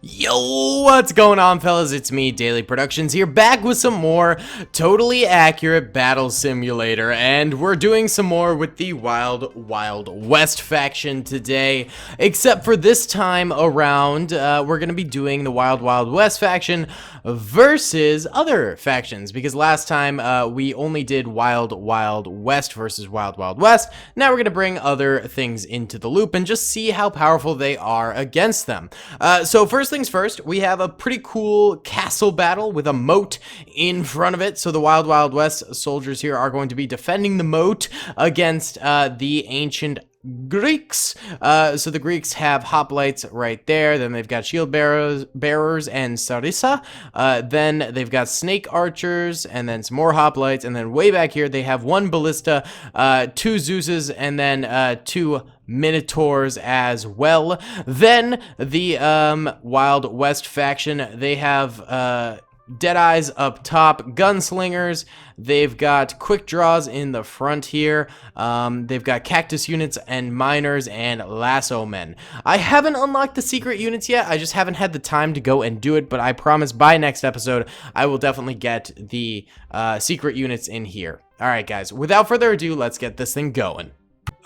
Yo, what's going on, fellas? It's me, Daily Productions, here, back with some more totally accurate battle simulator, and we're doing some more with the Wild Wild West faction today, except for this time around, we're gonna be doing the Wild Wild West faction versus other factions, because last time, we only did Wild Wild West versus Wild Wild West. Now we're gonna bring other things into the loop and just see how powerful they are against them. So first things first, we have a pretty cool castle battle with a moat in front of it. So the Wild Wild West soldiers here are going to be defending the moat against the ancient Greeks. So the Greeks have hoplites right there. Then they've got shield bearers and sarissa. Then they've got snake archers, and then some more hoplites. And then way back here, they have one ballista, two Zeuses, and then two Minotaurs as well. Then the Wild West faction, they have Deadeyes up top, gunslingers. They've got quick draws in the front here. They've got cactus units and miners and lasso men. I haven't unlocked the secret units yet. I just haven't had the time to go and do it, but I promise by next episode I will definitely get the secret units in here. All right, guys, without further ado, let's get this thing going.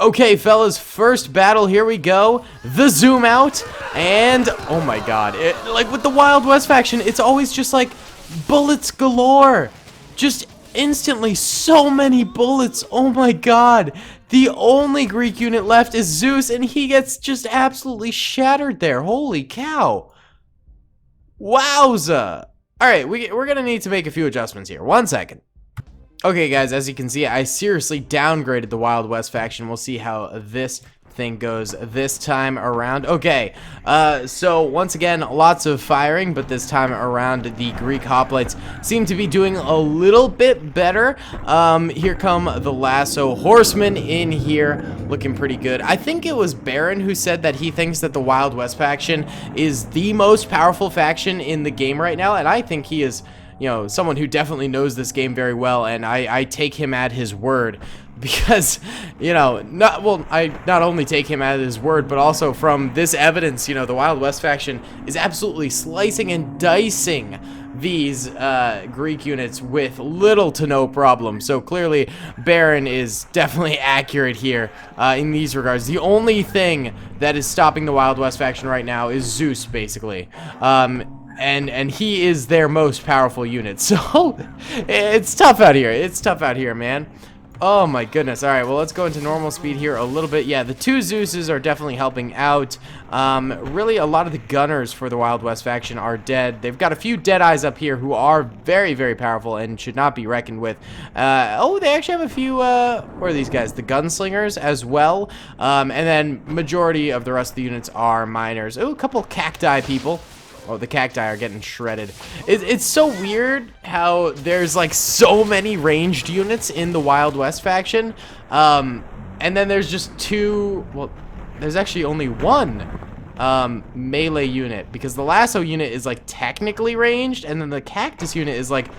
Okay, fellas, first battle, here we go. The zoom out, and oh my god, like with the Wild West faction, it's always just like bullets galore. Just instantly so many bullets. Oh my god. The only Greek unit left is Zeus, and he gets just absolutely shattered there. Holy cow. Wowza. Alright, we're gonna need to make a few adjustments here. 1 second. Okay, guys, as you can see, I seriously downgraded the Wild West faction. We'll see how this thing goes this time around. Okay, so once again, lots of firing, but this time around, the Greek hoplites seem to be doing a little bit better. Here come the lasso horsemen in here, looking pretty good. I think it was Baron who said that he thinks that the Wild West faction is the most powerful faction in the game right now, and I think he is, you know, someone who definitely knows this game very well, and I take him at his word, because, you know, I not only take him at his word, but also from this evidence, you know, the Wild West faction is absolutely slicing and dicing these Greek units with little to no problem. So clearly Baron is definitely accurate here in these regards. The only thing that is stopping the Wild West faction right now is Zeus, basically. And he is their most powerful unit. So it's tough out here. It's tough out here, man. Oh my goodness. All right, well, let's go into normal speed here a little bit. Yeah, the two Zeuses are definitely helping out. Really, a lot of the gunners for the Wild West faction are dead. They've got a few Deadeyes up here who are very, very powerful and should not be reckoned with. Oh, they actually have a few, what are these guys? The gunslingers as well. And then majority of the rest of the units are miners. Oh, a couple cacti people. Oh, the cacti are getting shredded. It's so weird how there's like so many ranged units in the Wild West faction. And then there's just two, well, there's actually only one melee unit, because the lasso unit is like technically ranged, and then the cactus unit is like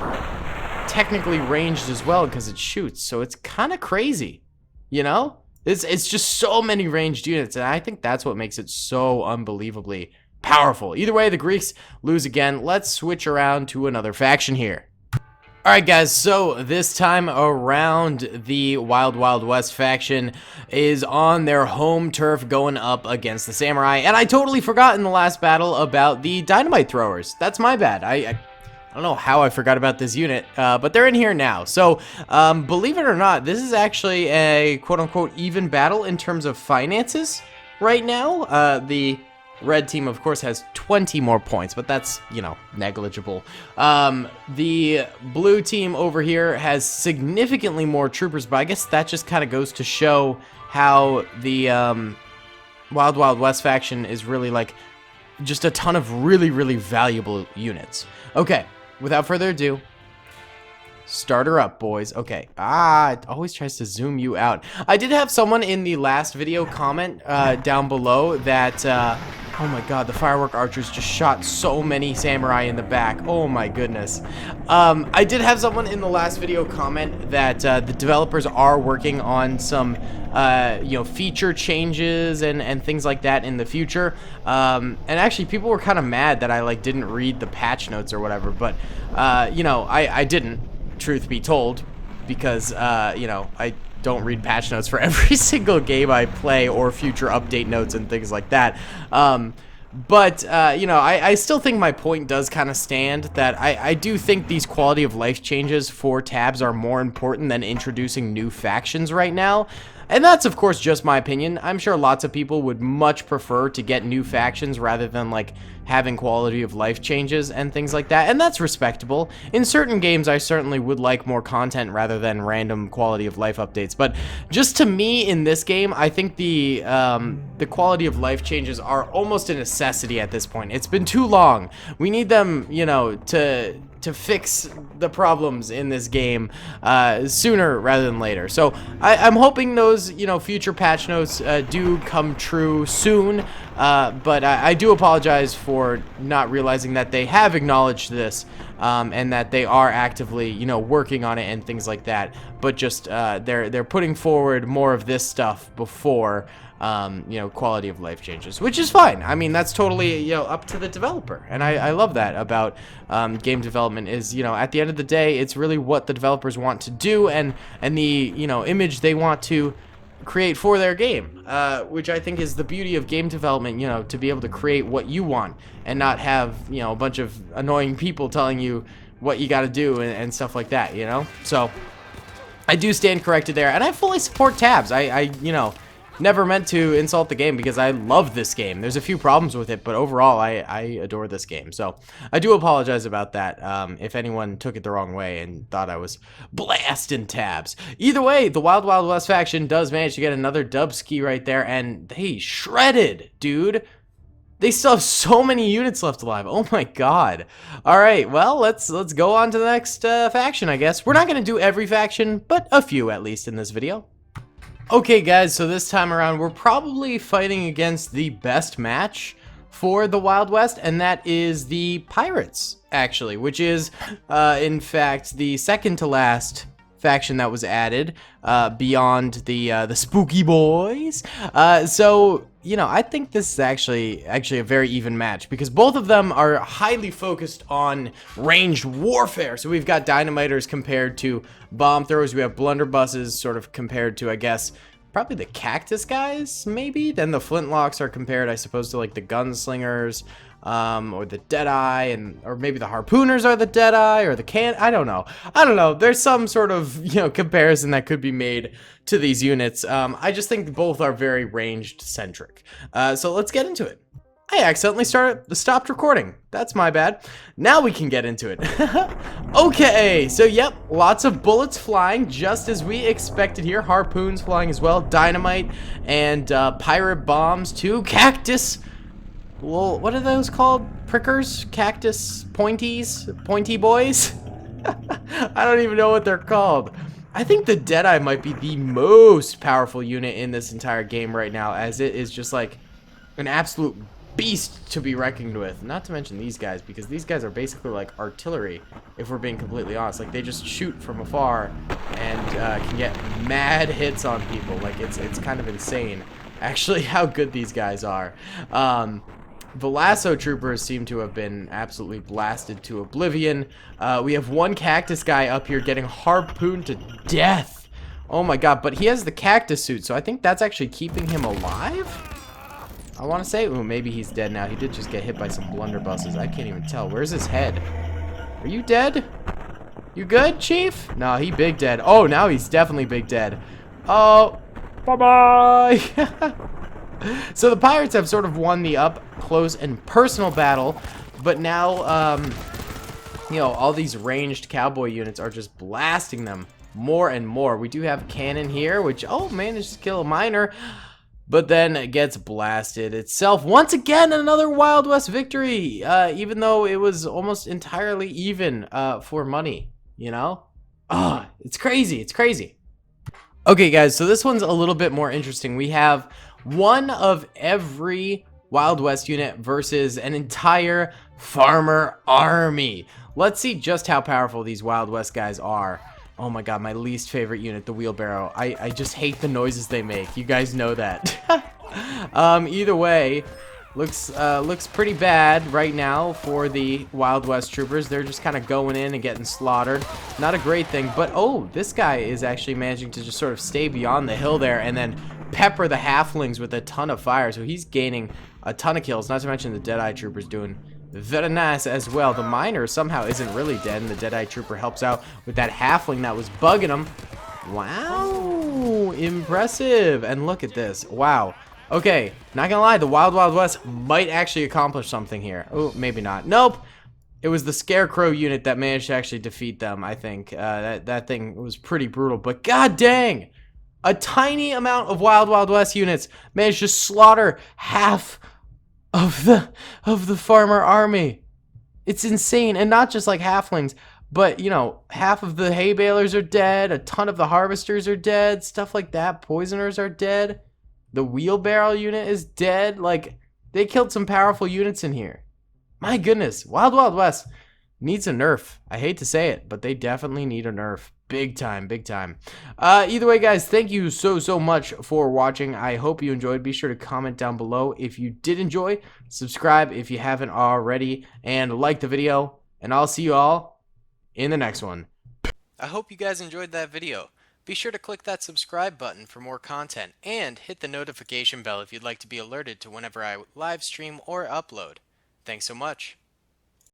technically ranged as well because it shoots. So it's kind of crazy, you know? It's just so many ranged units, and I think that's what makes it so unbelievably powerful. Either way, the Greeks lose again. Let's switch around to another faction here. Alright, guys, so this time around, the Wild Wild West faction is on their home turf going up against the samurai, and I totally forgot in the last battle about the dynamite throwers. That's my bad. I don't know how I forgot about this unit, but they're in here now. So, believe it or not, this is actually a quote-unquote even battle in terms of finances right now. The red team, of course, has 20 more points, but that's, you know, negligible. The blue team over here has significantly more troopers, but I guess that just kind of goes to show how the Wild Wild West faction is really, like, just a ton of really, really valuable units. Okay, without further ado, Start her up, boys. Okay. Ah, it always tries to zoom you out. I did have someone in the last video comment down below that, oh my god, the firework archers just shot so many samurai in the back. Oh my goodness. I did have someone in the last video comment that the developers are working on some, you know, feature changes and things like that in the future. And actually, people were kind of mad that I, like, didn't read the patch notes or whatever, but, you know, I didn't. Truth be told, because you know, I don't read patch notes for every single game I play or future update notes and things like that. But you know, I still think my point does kind of stand, that I do think these quality of life changes for tabs are more important than introducing new factions right now. And that's, of course, just my opinion. I'm sure lots of people would much prefer to get new factions rather than, like, having quality of life changes and things like that, and that's respectable. In certain games, I certainly would like more content rather than random quality of life updates, but just to me, in this game, I think the quality of life changes are almost a necessity at this point. It's been too long. We need them, you know, to fix the problems in this game sooner rather than later. So I'm hoping those, you know, future patch notes do come true soon, but I do apologize for not realizing that they have acknowledged this and that they are actively, you know, working on it and things like that, but just they're putting forward more of this stuff before you know, quality of life changes, which is fine. I mean, that's totally, you know, up to the developer, and I love that about game development. Is, you know, at the end of the day, it's really what the developers want to do and the, you know, image they want to create for their game, which I think is the beauty of game development, you know, to be able to create what you want and not have, you know, a bunch of annoying people telling you what you got to do and stuff like that, you know. So I do stand corrected there, and I fully support tabs. I you know, never meant to insult the game because I love this game. There's a few problems with it, but overall, I adore this game. So I do apologize about that if anyone took it the wrong way and thought I was blasting tabs. Either way, the Wild Wild West faction does manage to get another dub ski right there, and they shredded, dude. They still have so many units left alive. Oh my god. All right, well, let's go on to the next faction, I guess. We're not going to do every faction, but a few at least in this video. Okay guys, so this time around we're probably fighting against the best match for the Wild West, and that is the Pirates, actually, which is in fact the second to last faction that was added beyond the Spooky Boys. So, you know, I think this is actually a very even match because both of them are highly focused on ranged warfare. So we've got dynamiters compared to bomb throwers. We have blunderbusses sort of compared to, I guess, probably the cactus guys, maybe. Then the flintlocks are compared, I suppose, to like the gunslingers, or the deadeye, or maybe the harpooners are the deadeye, or the I don't know. There's some sort of, you know, comparison that could be made to these units. I just think both are very ranged centric. So let's get into it. I accidentally stopped recording. That's my bad. Now we can get into it. Okay, so yep, lots of bullets flying, just as we expected here. Harpoons flying as well, dynamite, and pirate bombs too. Cactus. Well, what are those called? Prickers? Cactus? Pointies? Pointy boys? I don't even know what they're called. I think the Deadeye might be the most powerful unit in this entire game right now, as it is just like an absolute beast to be reckoned with. Not to mention these guys, because these guys are basically like artillery, if we're being completely honest. Like, they just shoot from afar and can get mad hits on people. Like, it's kind of insane, actually, how good these guys are. The lasso troopers seem to have been absolutely blasted to oblivion. We have one cactus guy up here getting harpooned to death. Oh my god, but he has the cactus suit, so I think that's actually keeping him alive? I want to say, ooh, maybe he's dead now. He did just get hit by some blunderbusses. I can't even tell. Where's his head? Are you dead? You good, Chief? No, he big dead. Oh, now he's definitely big dead. Oh, bye-bye. So the Pirates have sort of won the up close and personal battle, but now, you know, all these ranged cowboy units are just blasting them more and more. We do have cannon here, which, oh, managed to kill a miner, but then it gets blasted itself. Once again, another Wild West victory, even though it was almost entirely even for money, you know? Ah, it's crazy. It's crazy. Okay, guys, so this one's a little bit more interesting. We have one of every Wild West unit versus an entire farmer army. Let's see just how powerful these Wild West guys are. Oh my god, my least favorite unit, the wheelbarrow. I just hate the noises they make. You guys know that. Either way, looks pretty bad right now for the Wild West troopers. They're just kind of going in and getting slaughtered. Not a great thing, but oh, this guy is actually managing to just sort of stay beyond the hill there and then pepper the halflings with a ton of fire. So he's gaining a ton of kills, not to mention the Deadeye troopers doing very nice as well. The miner somehow isn't really dead, and the Deadeye trooper helps out with that halfling that was bugging him. Wow, impressive. And look at this. Wow. Okay, not gonna lie, the Wild West might actually accomplish something here. Oh, maybe not. Nope. It was the Scarecrow unit that managed to actually defeat them, I think. That thing was pretty brutal, but god dang! A tiny amount of Wild West units managed to slaughter half of the farmer army. It's insane, and not just like halflings, but you know, half of the hay balers are dead, a ton of the harvesters are dead, stuff like that. Poisoners are dead. The wheelbarrow unit is dead. Like, they killed some powerful units in here. My goodness, Wild West needs a nerf. I hate to say it, but they definitely need a nerf. Big time, big time. Either way, guys, thank you so much for watching. I hope you enjoyed. Be sure to comment down below if you did enjoy. Subscribe if you haven't already, and like the video. And I'll see you all in the next one. I hope you guys enjoyed that video. Be sure to click that subscribe button for more content, and hit the notification bell if you'd like to be alerted to whenever I live stream or upload. Thanks so much.